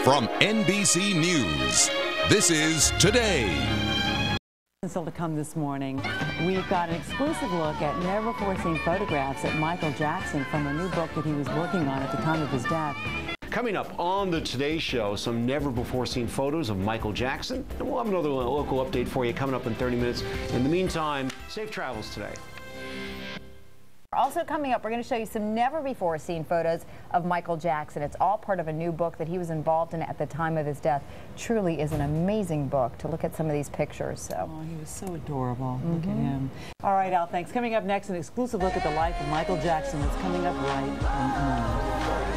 From NBC News, this is Today. Still to come this morning, we've got an exclusive look at never-before-seen photographs of Michael Jackson from a new book that he was working on at the time of his death. Coming up on the Today Show, some never-before-seen photos of Michael Jackson, and we'll have another local update for you coming up in 30 minutes. In the meantime, safe travels today. Also coming up, we're going to show you some never-before-seen photos of Michael Jackson. It's all part of a new book that he was involved in at the time of his death. Truly is an amazing book to look at some of these pictures. So. Oh, he was so adorable. Look at him. All right, Al, thanks. Coming up next, an exclusive look at the life of Michael Jackson that's coming up right in a moment.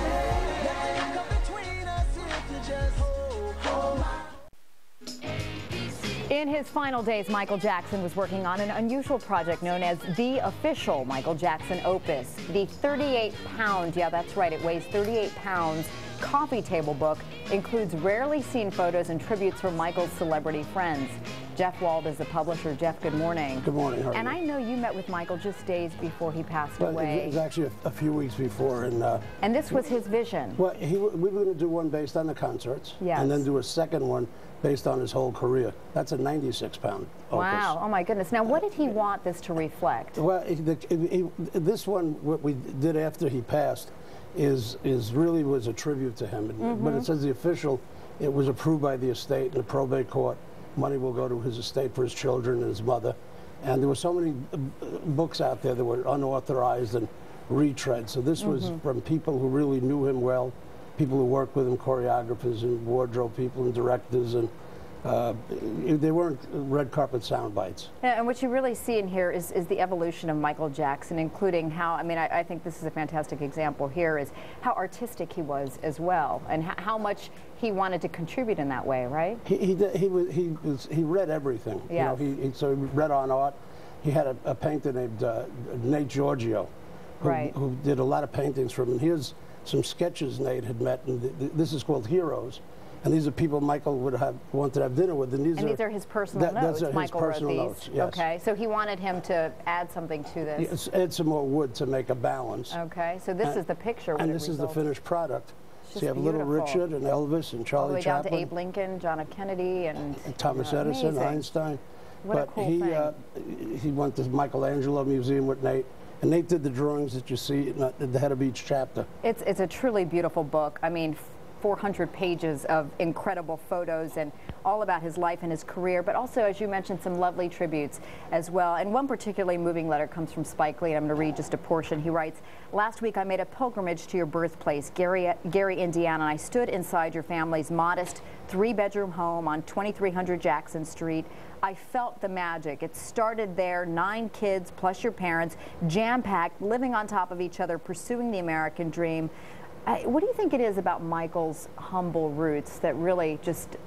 In his final days, Michael Jackson was working on an unusual project known as the official Michael Jackson Opus. The 38-pound, yeah, that's right, it weighs 38 pounds, coffee table book includes rarely seen photos and tributes from Michael's celebrity friends. Jeff Wald is the publisher. Jeff, good morning. Good morning. How are and you? I know you met with Michael just days before he passed away. It was actually a few weeks before. And this was his vision. Well, we were going to do one based on the concerts, yes, and then do a second one based on his whole career. That's a 96-pound opus. Wow. Oh, my goodness. Now, what did he want this to reflect? Well, this one, what we did after he passed, is really was a tribute to him. But it says the official, it was approved by the estate and the probate court. Money will go to his estate for his children and his mother. And there were so many books out there that were unauthorized and retreads. So this was from people who really knew him well, people who worked with him, choreographers and wardrobe people and directors, and they weren't red carpet sound bites. Yeah, and what you really see in here is the evolution of Michael Jackson, including how, I mean, I think this is a fantastic example here, is how artistic he was as well, and how much he wanted to contribute in that way, right? He read everything. Yes. You know, so he read on art. He had a painter named Nate Giorgio, who did a lot of paintings from him. Here's some sketches Nate had met, and this is called Heroes. And these are people Michael would have wanted to have dinner with. And these are his personal notes. Michael wrote these. Notes, yes. Okay, so he wanted him to add something to this. Yes, add some more wood to make a balance. Okay, so this is the picture. And this is the finished product. So you have Little Richard and Elvis and Charlie Chaplin. All the way down to Abe Lincoln, John F. Kennedy, and Thomas Edison, amazing. Einstein. What a cool thing. He went to the Michelangelo Museum with Nate. And Nate did the drawings that you see at the head of each chapter. It's a truly beautiful book. I mean, 400 pages of incredible photos and all about his life and his career, but also, as you mentioned, some lovely tributes as well. And one particularly moving letter comes from Spike Lee, and I'm going to read just a portion. He writes, "Last week I made a pilgrimage to your birthplace, Gary, Indiana, and I stood inside your family's modest 3-bedroom home on 2300 Jackson Street. I felt the magic. It started there, 9 kids plus your parents, jam-packed, living on top of each other, pursuing the American dream." What do you think it is about Michael's humble roots that really just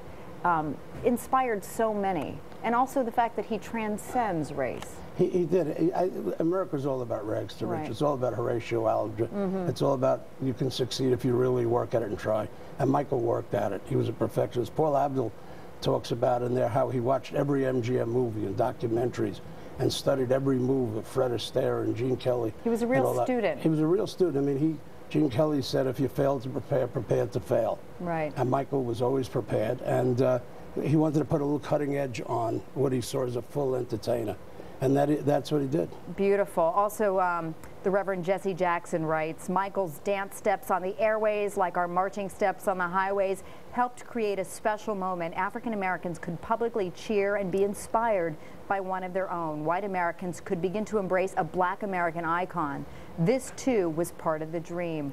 inspired so many? And also the fact that he transcends race. He did. America's all about rags to riches. It's all about Horatio Alger. It's all about you can succeed if you really work at it and try. And Michael worked at it. He was a perfectionist. Paul Abdul talks about in there how he watched every MGM movie and documentaries and studied every move of Fred Astaire and Gene Kelly. He was a real student. He was a real student. I mean, Gene Kelly said, if you fail to prepare, prepare to fail. Right. And Michael was always prepared. And he wanted to put a little cutting edge on what he saw as a full entertainer. And that's what he did. Beautiful. Also, the Reverend Jesse Jackson writes, Michael's dance steps on the airways, like our marching steps on the highways, helped create a special moment. African Americans could publicly cheer and be inspired by one of their own. White Americans could begin to embrace a Black American icon. This, too, was part of the dream.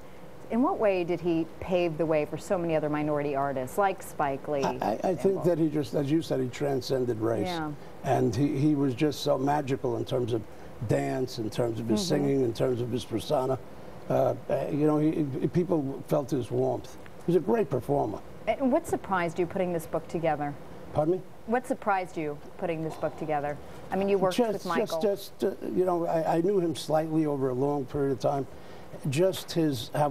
In what way did he pave the way for so many other minority artists, like Spike Lee? I think that he just, as you said, he transcended race. Yeah. And he was just so magical in terms of dance, in terms of his singing, in terms of his persona. You know, people felt his warmth. He was a great performer. And what surprised you putting this book together? Pardon me? What surprised you putting this book together? I mean, you worked with Michael. You know, I knew him slightly over a long period of time. Just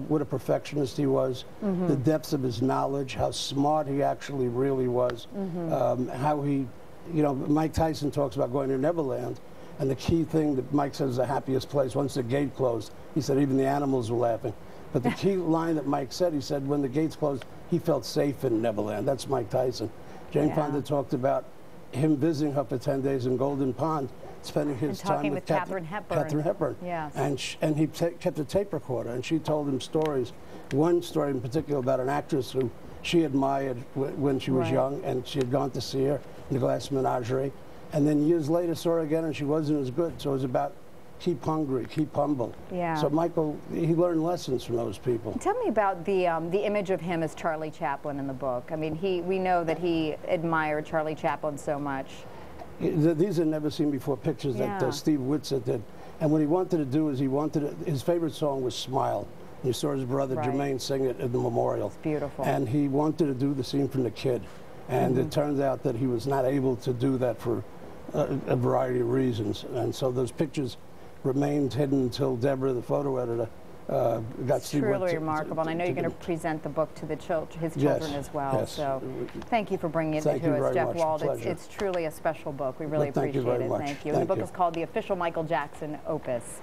what a perfectionist he was, the depths of his knowledge, how smart he actually really was, how he, you know, Mike Tyson talks about going to Neverland, and the key thing that Mike says is the happiest place, once the gate closed, he said even the animals were laughing. But the key line that Mike said, he said when the gates closed, he felt safe in Neverland. That's Mike Tyson. Jane Fonda talked about him visiting her for 10 days in Golden Pond, spending his time with Katharine Hepburn. Katharine Hepburn. Yes. And he kept a tape recorder, and she told him stories. One story in particular about an actress who she admired when she was young, and she had gone to see her in the Glass Menagerie. And then years later saw her again, and she wasn't as good. So it was about keep hungry, keep humble. Yeah. So Michael, he learned lessons from those people. Tell me about the image of him as Charlie Chaplin in the book. I mean, we know that he admired Charlie Chaplin so much. These are never seen before pictures that Steve Whitsitt did. And what he wanted to do is his favorite song was Smile. You saw his brother Jermaine sing it at the memorial. It's beautiful. And he wanted to do the scene from The Kid. And it turns out that he was not able to do that for a variety of reasons. And so those pictures remained hidden until Deborah, the photo editor, got Steve Whitsitt. Truly remarkable. And I know you're going to present the book to his children as well. Yes. So thank you for bringing it to us, Jeff Wald. It's truly a special book. We really appreciate it. Thank you. And the book is called The Official Michael Jackson Opus.